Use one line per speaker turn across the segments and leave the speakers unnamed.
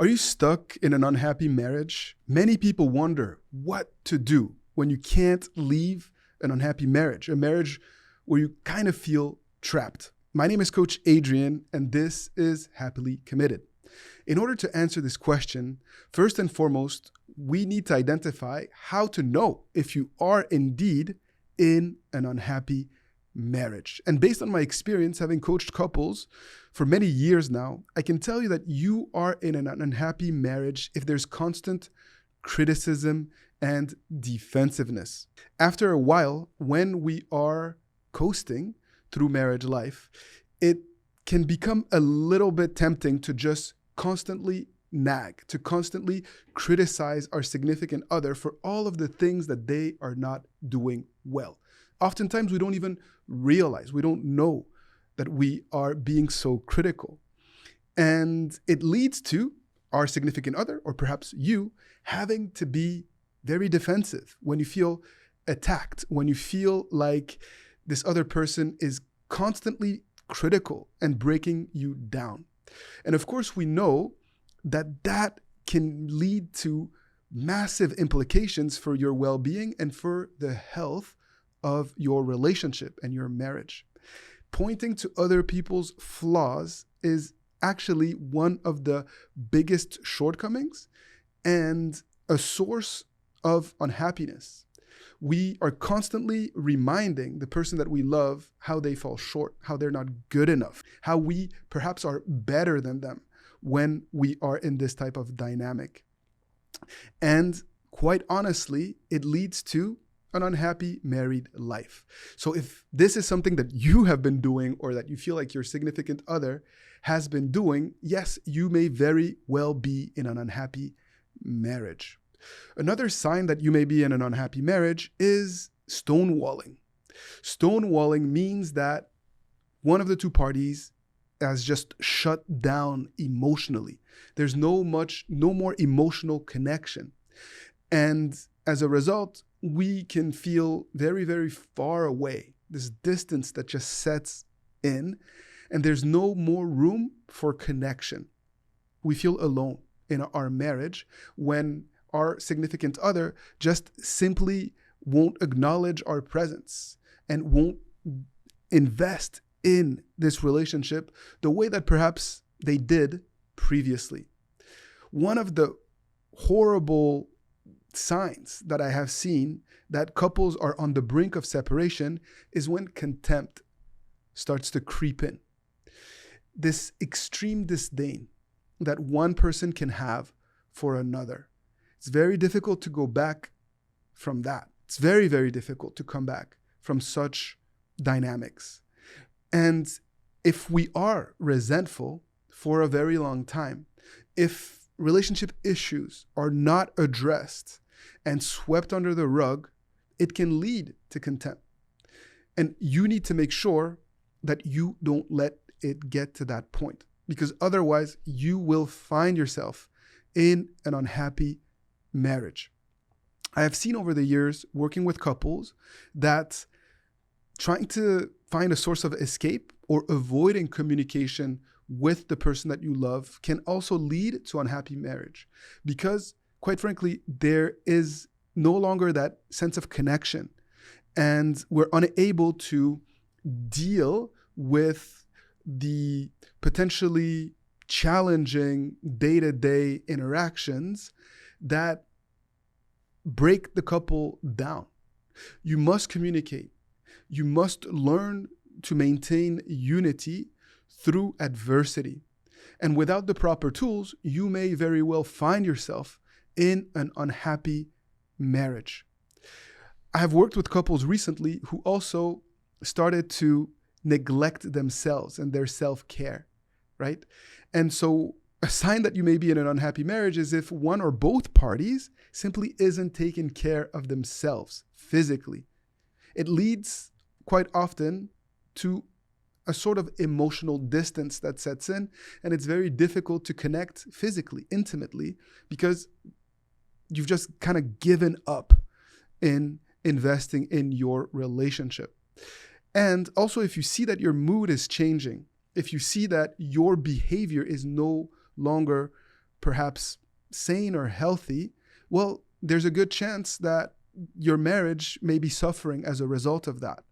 Are you stuck in an unhappy marriage? Many people wonder what to do when you can't leave an unhappy marriage, a marriage where you kind of feel trapped. My name is Coach Adrian, and this is Happily Committed. In order to answer this question, first and foremost, we need to identify how to know if you are indeed in an unhappy marriage. And based on my experience having coached couples for many years now, I can tell you that you are in an unhappy marriage if there's constant criticism and defensiveness. After a while, when we are coasting through marriage life, it can become a little bit tempting to just constantly nag, to constantly criticize our significant other for all of the things that they are not doing well. Oftentimes, we don't even realize, we don't know that we are being so critical. And it leads to our significant other, or perhaps you, having to be very defensive when you feel attacked, when you feel like this other person is constantly critical and breaking you down. And of course, we know that that can lead to massive implications for your well-being and for the health of your relationship and your marriage. Pointing to other people's flaws is actually one of the biggest shortcomings and a source of unhappiness. We are constantly reminding the person that we love how they fall short, how they're not good enough, how we perhaps are better than them when we are in this type of dynamic. And quite honestly, it leads to an unhappy married life. So if this is something that you have been doing or that you feel like your significant other has been doing, yes, you may very well be in an unhappy marriage. Another sign that you may be in an unhappy marriage is stonewalling. Stonewalling means that one of the two parties has just shut down emotionally. There's no more emotional connection. And as a result, we can feel very, very far away, this distance that just sets in, and there's no more room for connection. We feel alone in our marriage when our significant other just simply won't acknowledge our presence and won't invest in this relationship the way that perhaps they did previously. One of the horrible signs that I have seen that couples are on the brink of separation is when contempt starts to creep in. This extreme disdain that one person can have for another. It's very difficult to go back from that. It's very, very difficult to come back from such dynamics. And if we are resentful for a very long time, if relationship issues are not addressed and swept under the rug, it can lead to contempt. And you need to make sure that you don't let it get to that point, because otherwise you will find yourself in an unhappy marriage. I have seen over the years working with couples that trying to find a source of escape or avoiding communication with the person that you love can also lead to unhappy marriage, because quite frankly, there is no longer that sense of connection, and we're unable to deal with the potentially challenging day-to-day interactions that break the couple down. You must communicate. You must learn to maintain unity through adversity. And without the proper tools, you may very well find yourself in an unhappy marriage. I have worked with couples recently who also started to neglect themselves and their self-care, right? And so a sign that you may be in an unhappy marriage is if one or both parties simply isn't taking care of themselves physically. It leads quite often to a sort of emotional distance that sets in, and it's very difficult to connect physically, intimately, because you've just kind of given up in investing in your relationship. And also, if you see that your mood is changing, if you see that your behavior is no longer perhaps sane or healthy, well, there's a good chance that your marriage may be suffering as a result of that.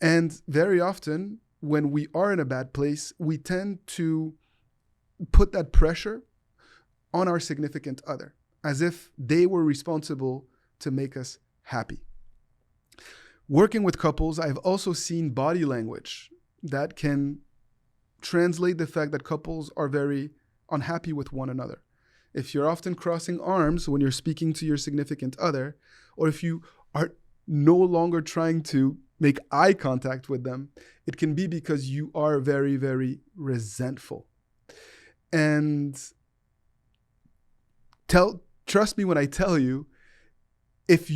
And very often, when we are in a bad place, we tend to put that pressure on our significant other, as if they were responsible to make us happy. Working with couples, I've also seen body language that can translate the fact that couples are very unhappy with one another. If you're often crossing arms when you're speaking to your significant other, or if you are no longer trying to make eye contact with them, it can be because you are very, very resentful. And trust me when I tell you, if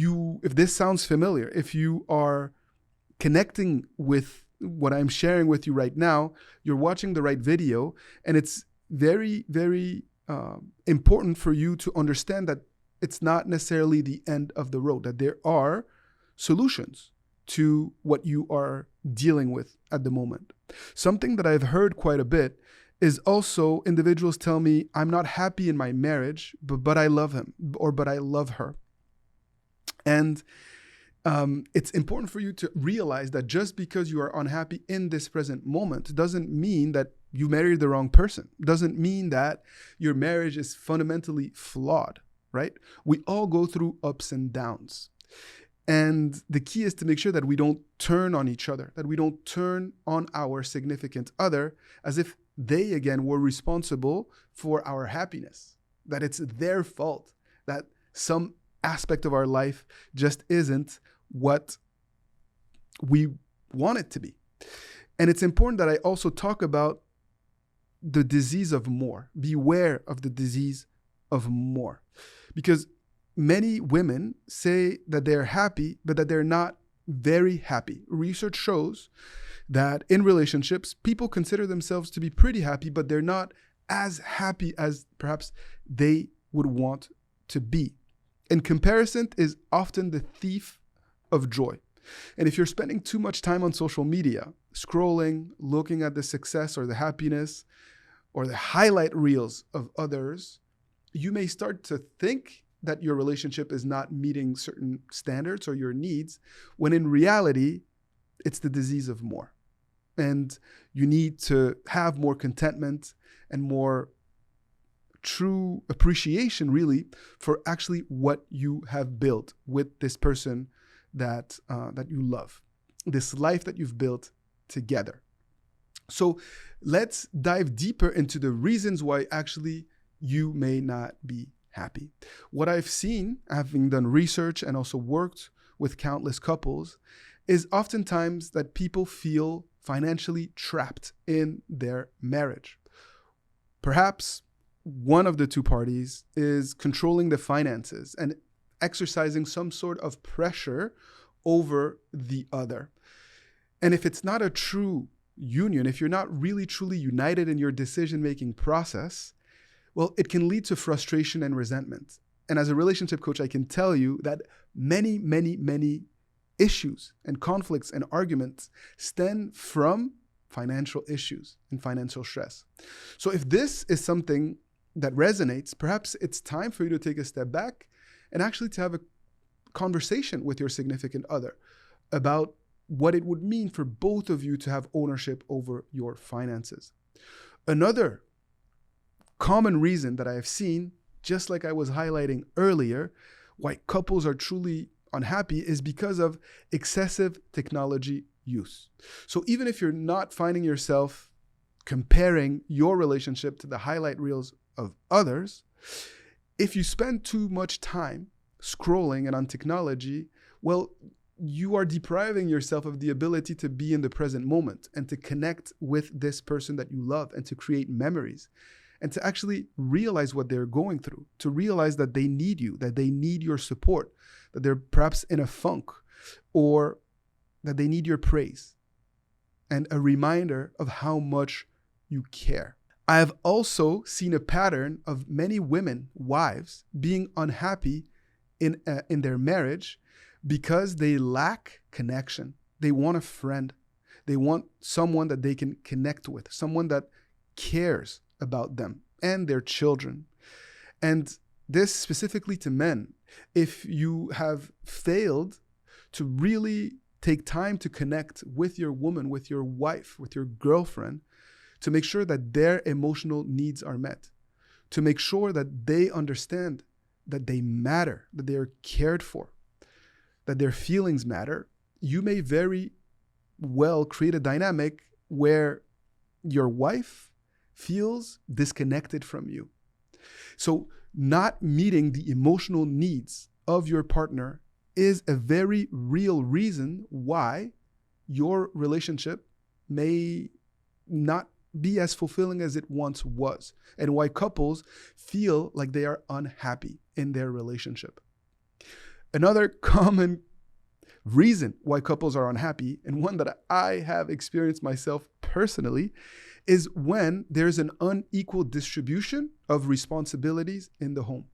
this sounds familiar, if you are connecting with what I'm sharing with you right now, you're watching the right video, and it's very, very important for you to understand that it's not necessarily the end of the road, that there are solutions to what you are dealing with at the moment. Something that I've heard quite a bit is also individuals tell me, I'm not happy in my marriage, but I love him, or but I love her. And it's important for you to realize that just because you are unhappy in this present moment doesn't mean that you married the wrong person. Doesn't mean that your marriage is fundamentally flawed, right? We all go through ups and downs. And the key is to make sure that we don't turn on each other, that we don't turn on our significant other as if they, again, were responsible for our happiness, that it's their fault, that some aspect of our life just isn't what we want it to be. And it's important that I also talk about the disease of more. Beware of the disease of more. Because many women say that they're happy, but that they're not very happy. Research shows that in relationships, people consider themselves to be pretty happy, but they're not as happy as perhaps they would want to be. And comparison is often the thief of joy. And if you're spending too much time on social media, scrolling, looking at the success or the happiness or the highlight reels of others, you may start to think that your relationship is not meeting certain standards or your needs, when in reality, it's the disease of more. And you need to have more contentment and more true appreciation, really, for actually what you have built with this person that you love, this life that you've built together. So let's dive deeper into the reasons why actually you may not be happy. What I've seen, having done research and also worked with countless couples, is oftentimes that people feel financially trapped in their marriage. Perhaps one of the two parties is controlling the finances and exercising some sort of pressure over the other. And if it's not a true union, if you're not really truly united in your decision-making process, well, it can lead to frustration and resentment. And as a relationship coach, I can tell you that many, many, many issues and conflicts and arguments stem from financial issues and financial stress. So if this is something that resonates, perhaps it's time for you to take a step back and actually to have a conversation with your significant other about what it would mean for both of you to have ownership over your finances. Another common reason that I have seen, just like I was highlighting earlier, why couples are truly unhappy is because of excessive technology use. So even if you're not finding yourself comparing your relationship to the highlight reels of others, if you spend too much time scrolling and on technology, well, you are depriving yourself of the ability to be in the present moment and to connect with this person that you love and to create memories and to actually realize what they're going through, to realize that they need you, that they need your support, that they're perhaps in a funk, or that they need your praise and a reminder of how much you care. I have also seen a pattern of many women, wives, being unhappy in their marriage because they lack connection. They want a friend. They want someone that they can connect with, someone that cares about them and their children. And this specifically to men, if you have failed to really take time to connect with your woman, with your wife, with your girlfriend, to make sure that their emotional needs are met, to make sure that they understand that they matter, that they are cared for, that their feelings matter, you may very well create a dynamic where your wife feels disconnected from you. So not meeting the emotional needs of your partner is a very real reason why your relationship may not be as fulfilling as it once was, and why couples feel like they are unhappy in their relationship. Another common reason why couples are unhappy, and one that I have experienced myself personally, is when there's an unequal distribution of responsibilities in the home.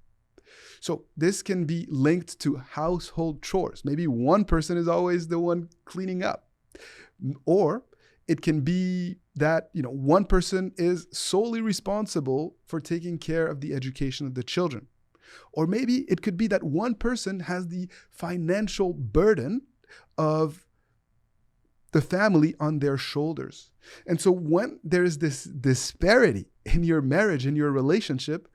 So this can be linked to household chores. Maybe one person is always the one cleaning up. Or it can be that, one person is solely responsible for taking care of the education of the children. Or maybe it could be that one person has the financial burden of the family on their shoulders. And so when there is this disparity in your marriage, in your relationship,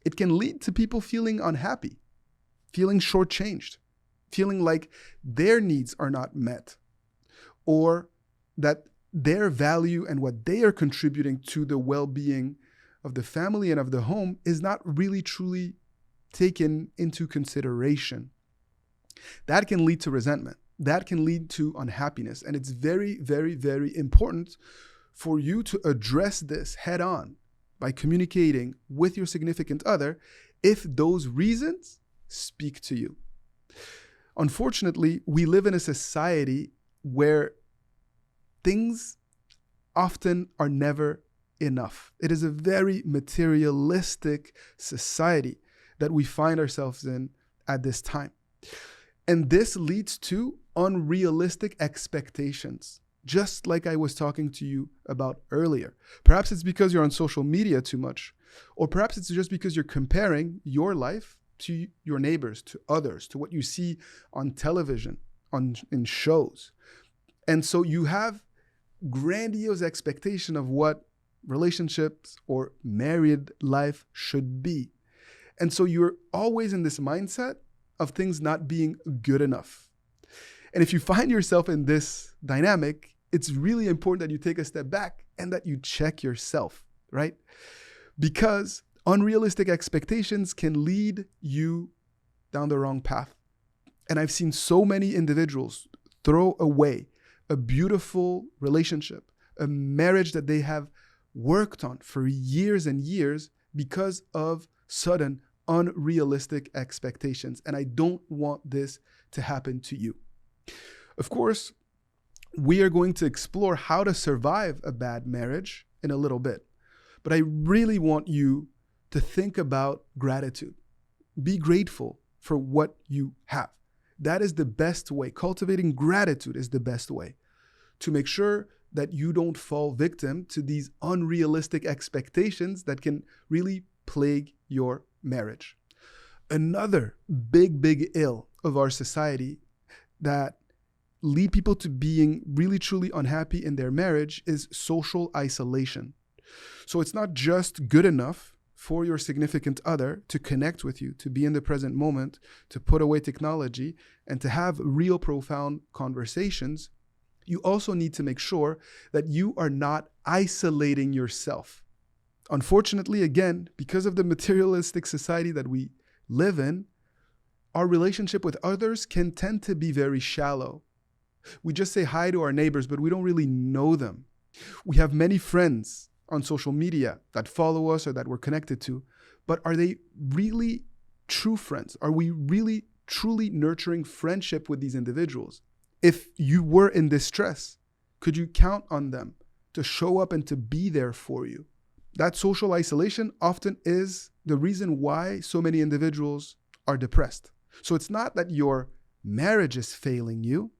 it can lead to people feeling unhappy, feeling shortchanged, feeling like their needs are not met, or that their value and what they are contributing to the well-being of the family and of the home is not really truly taken into consideration. That can lead to resentment. That can lead to unhappiness. And it's very, very, very important for you to address this head on by communicating with your significant other if those reasons speak to you. Unfortunately, we live in a society where things often are never enough. It is a very materialistic society that we find ourselves in at this time. And this leads to unrealistic expectations, just like I was talking to you about earlier. Perhaps it's because you're on social media too much, or perhaps it's just because you're comparing your life to your neighbors, to others, to what you see on television, in shows. And so you have grandiose expectation of what relationships or married life should be. And so you're always in this mindset of things not being good enough. And if you find yourself in this dynamic, it's really important that you take a step back and that you check yourself, right? Because unrealistic expectations can lead you down the wrong path. And I've seen so many individuals throw away a beautiful relationship, a marriage that they have worked on for years and years because of sudden unrealistic expectations. And I don't want this to happen to you. Of course, we are going to explore how to survive a bad marriage in a little bit. But I really want you to think about gratitude. Be grateful for what you have. That is the best way. Cultivating gratitude is the best way to make sure that you don't fall victim to these unrealistic expectations that can really plague your marriage. Another big ill of our society that lead people to being really truly unhappy in their marriage is social isolation. So it's not just good enough for your significant other to connect with you, to be in the present moment, to put away technology, and to have real profound conversations. You also need to make sure that you are not isolating yourself. Unfortunately, again, because of the materialistic society that we live in, our relationship with others can tend to be very shallow. We just say hi to our neighbors, but we don't really know them. We have many friends on social media that follow us or that we're connected to, but are they really true friends? Are we really truly nurturing friendship with these individuals? If you were in distress, could you count on them to show up and to be there for you? That social isolation often is the reason why so many individuals are depressed. So it's not that your marriage is failing you.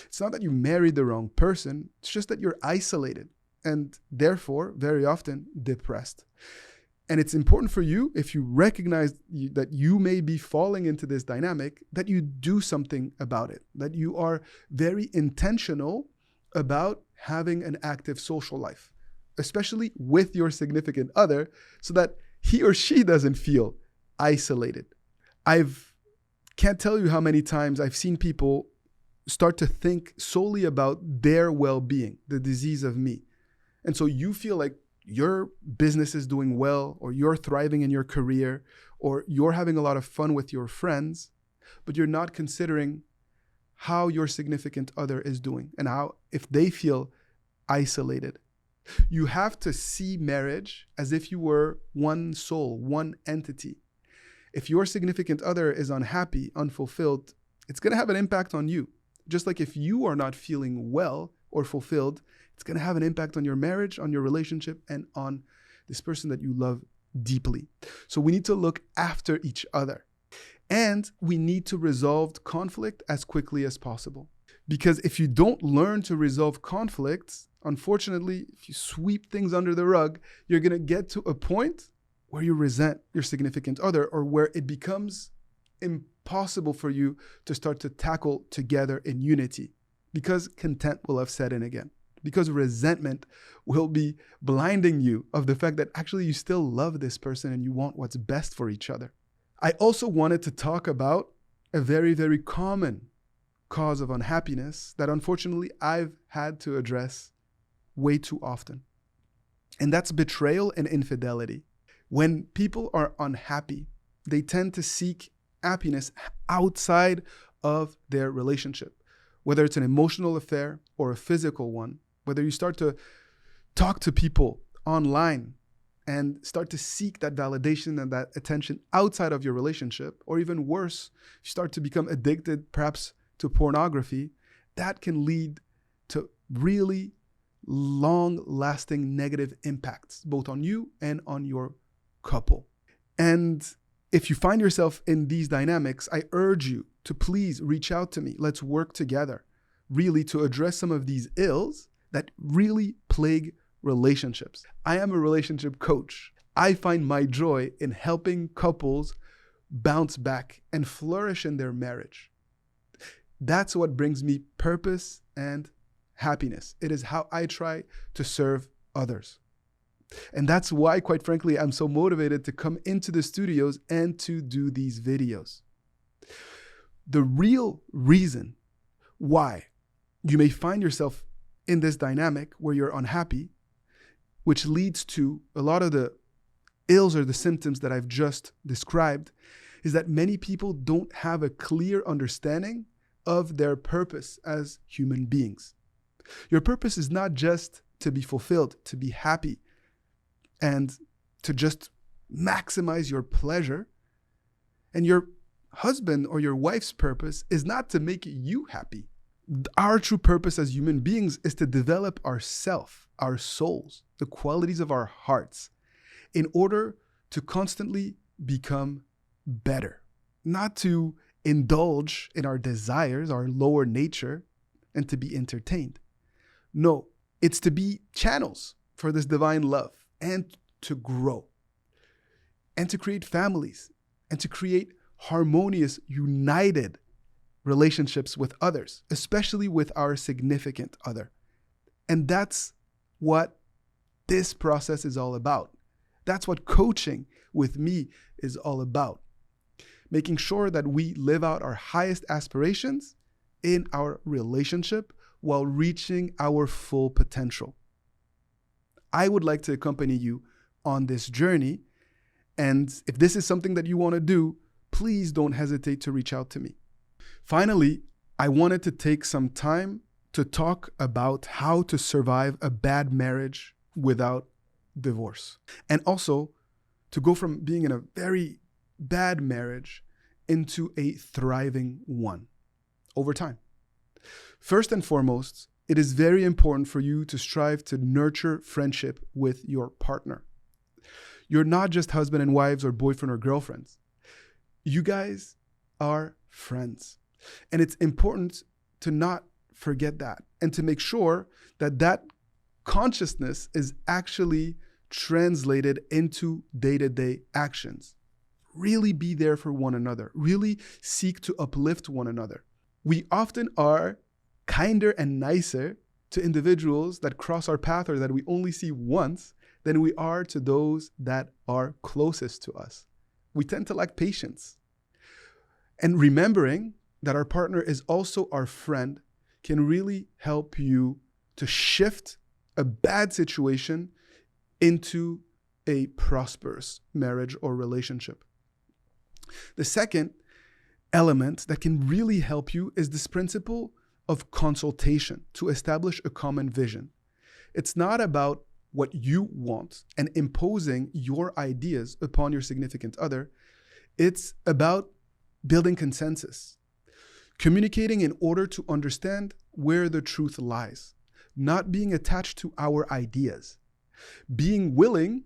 It's not that you married the wrong person. It's just that you're isolated and therefore very often depressed. And it's important for you, if you recognize that you may be falling into this dynamic, that you do something about it, that you are very intentional about having an active social life, especially with your significant other, so that he or she doesn't feel isolated. Can't tell you how many times I've seen people start to think solely about their well-being, the disease of me. And so you feel like your business is doing well, or you're thriving in your career, or you're having a lot of fun with your friends, but you're not considering how your significant other is doing and how, if they feel isolated. You have to see marriage as if you were one soul, one entity. If your significant other is unhappy, unfulfilled, it's going to have an impact on you. Just like if you are not feeling well or fulfilled, it's going to have an impact on your marriage, on your relationship, and on this person that you love deeply. So we need to look after each other. And we need to resolve conflict as quickly as possible. Because if you don't learn to resolve conflicts, unfortunately, if you sweep things under the rug, you're going to get to a point where you resent your significant other, or where it becomes impossible for you to start to tackle together in unity, because contempt will have set in again, because resentment will be blinding you of the fact that actually you still love this person and you want what's best for each other. I also wanted to talk about a very, very common cause of unhappiness that unfortunately I've had to address way too often. And that's betrayal and infidelity. When people are unhappy, they tend to seek happiness outside of their relationship, whether it's an emotional affair or a physical one, whether you start to talk to people online and start to seek that validation and that attention outside of your relationship, or even worse, you start to become addicted perhaps to pornography, that can lead to really long-lasting negative impacts, both on you and on your couple. And if you find yourself in these dynamics, I urge you to please reach out to me. Let's work together, really, to address some of these ills that really plague relationships. I am a relationship coach. I find my joy in helping couples bounce back and flourish in their marriage. That's what brings me purpose and happiness. It is how I try to serve others. And that's why, quite frankly, I'm so motivated to come into the studios and to do these videos. The real reason why you may find yourself in this dynamic where you're unhappy, which leads to a lot of the ills or the symptoms that I've just described, is that many people don't have a clear understanding of their purpose as human beings. Your purpose is not just to be fulfilled, to be happy, and to just maximize your pleasure. And your husband or your wife's purpose is not to make you happy. Our true purpose as human beings is to develop ourself, our souls, the qualities of our hearts, in order to constantly become better, not to indulge in our desires, our lower nature, and to be entertained. No, it's to be channels for this divine love and to grow and to create families and to create harmonious, united relationships with others, especially with our significant other. And that's what this process is all about. That's what coaching with me is all about. Making sure that we live out our highest aspirations in our relationship while reaching our full potential. I would like to accompany you on this journey. And if this is something that you want to do, please don't hesitate to reach out to me. Finally, I wanted to take some time to talk about how to survive a bad marriage without divorce. And also to go from being in a very bad marriage into a thriving one over time. First and foremost, it is very important for you to strive to nurture friendship with your partner. You're not just husband and wives or boyfriend or girlfriends. You guys are friends. And it's important to not forget that and to make sure that that consciousness is actually translated into day-to-day actions. Really be there for one another. Really seek to uplift one another. We often are kinder and nicer to individuals that cross our path or that we only see once than we are to those that are closest to us. We tend to lack patience. And remembering that our partner is also our friend can really help you to shift a bad situation into a prosperous marriage or relationship. The second element that can really help you is this principle of consultation to establish a common vision. It's not about what you want and imposing your ideas upon your significant other. It's about building consensus, communicating in order to understand where the truth lies, not being attached to our ideas, being willing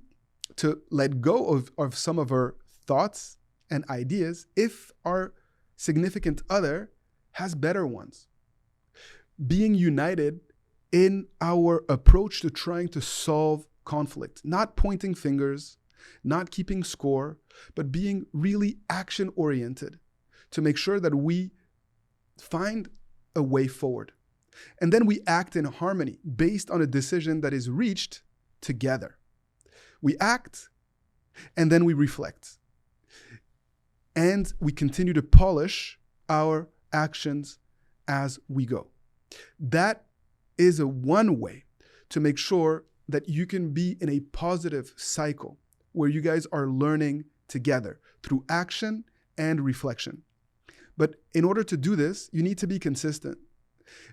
to let go of some of our thoughts and ideas if our significant other has better ones, being united in our approach to trying to solve conflict, not pointing fingers, not keeping score, but being really action-oriented to make sure that we find a way forward. And then we act in harmony based on a decision that is reached together. We act and then we reflect. And we continue to polish our actions as we go. That is one way to make sure that you can be in a positive cycle where you guys are learning together through action and reflection. But in order to do this, you need to be consistent.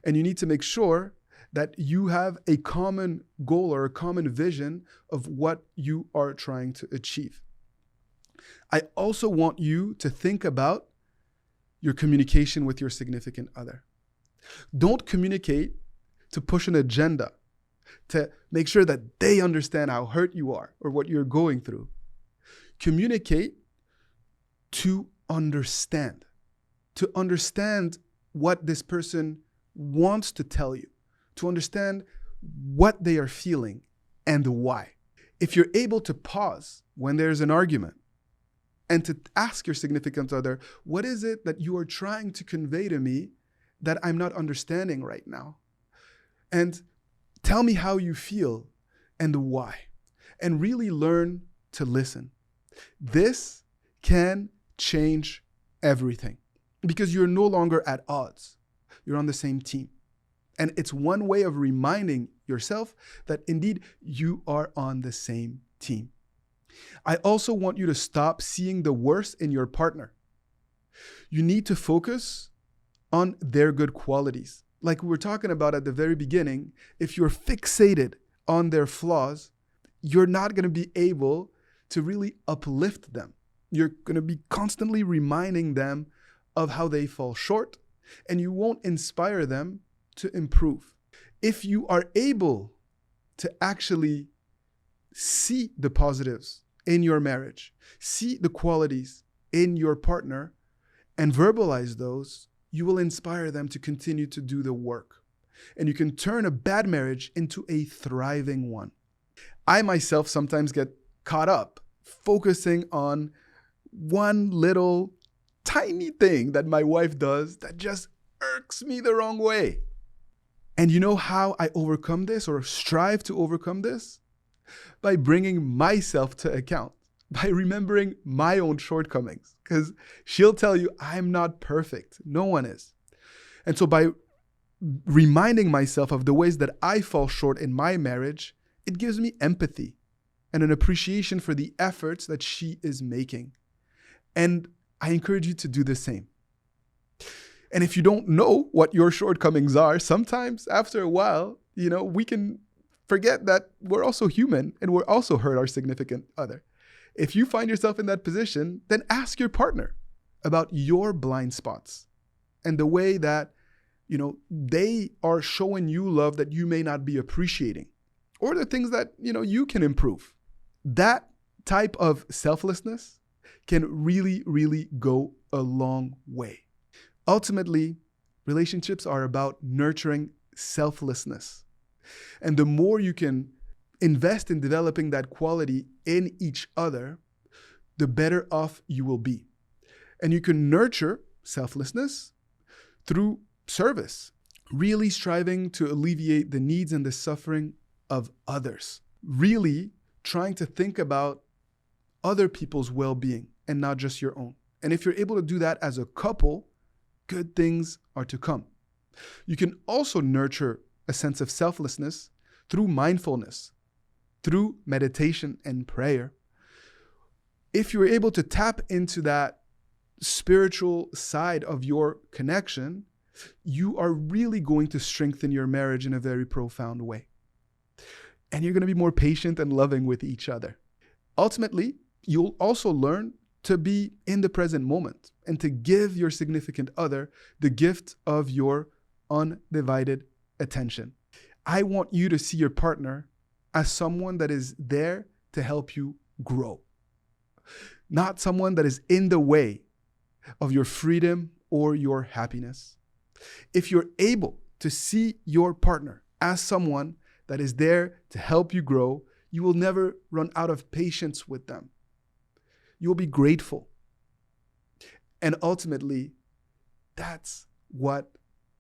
And you need to make sure that you have a common goal or a common vision of what you are trying to achieve. I also want you to think about your communication with your significant other. Don't communicate to push an agenda, to make sure that they understand how hurt you are or what you're going through. Communicate to understand what this person wants to tell you, to understand what they are feeling and why. If you're able to pause when there's an argument and to ask your significant other, what is it that you are trying to convey to me that I'm not understanding right now? And tell me how you feel and why. And really learn to listen. This can change everything because you're no longer at odds. You're on the same team. And it's one way of reminding yourself that indeed you are on the same team. I also want you to stop seeing the worst in your partner. You need to focus on their good qualities. Like we were talking about at the very beginning, if you're fixated on their flaws, you're not going to be able to really uplift them. You're going to be constantly reminding them of how they fall short, and you won't inspire them to improve. If you are able to actually see the positives in your marriage, see the qualities in your partner, and verbalize those, you will inspire them to continue to do the work. And you can turn a bad marriage into a thriving one. I myself sometimes get caught up focusing on one little tiny thing that my wife does that just irks me the wrong way. And you know how I overcome this or strive to overcome this? By bringing myself to account, by remembering my own shortcomings, because she'll tell you I'm not perfect. No one is. And so by reminding myself of the ways that I fall short in my marriage, it gives me empathy and an appreciation for the efforts that she is making. And I encourage you to do the same. And if you don't know what your shortcomings are, sometimes after a while, we can forget that we're also human and we're also hurt our significant other. If you find yourself in that position, then ask your partner about your blind spots and the way that, they are showing you love that you may not be appreciating, or the things that, you can improve. That type of selflessness can really, really go a long way. Ultimately, relationships are about nurturing selflessness. And the more you can invest in developing that quality in each other, the better off you will be. And you can nurture selflessness through service, really striving to alleviate the needs and the suffering of others, really trying to think about other people's well-being and not just your own. And if you're able to do that as a couple, good things are to come. You can also nurture a sense of selflessness through mindfulness, through meditation and prayer. If you're able to tap into that spiritual side of your connection, you are really going to strengthen your marriage in a very profound way. And you're going to be more patient and loving with each other. Ultimately, you'll also learn to be in the present moment and to give your significant other the gift of your undivided attention. I want you to see your partner as someone that is there to help you grow, not someone that is in the way of your freedom or your happiness. If you're able to see your partner as someone that is there to help you grow, you will never run out of patience with them. You will be grateful. And ultimately, that's what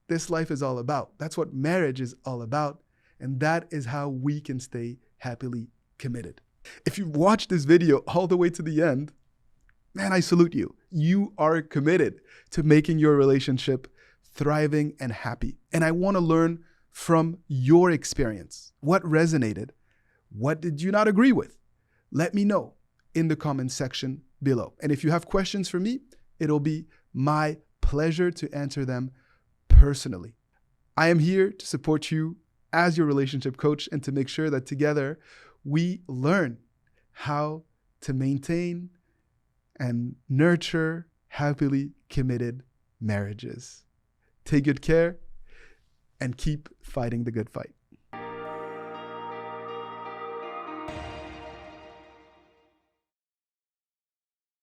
this life is all about. That's what marriage is all about. And that is how we can stay happily committed. If you've watched this video all the way to the end, man, I salute you. You are committed to making your relationship thriving and happy. And I want to learn from your experience. What resonated? What did you not agree with? Let me know in the comment section below. And if you have questions for me, it'll be my pleasure to answer them personally. I am here to support you as your relationship coach and to make sure that together we learn how to maintain and nurture happily committed marriages. Take good care and keep fighting the good fight.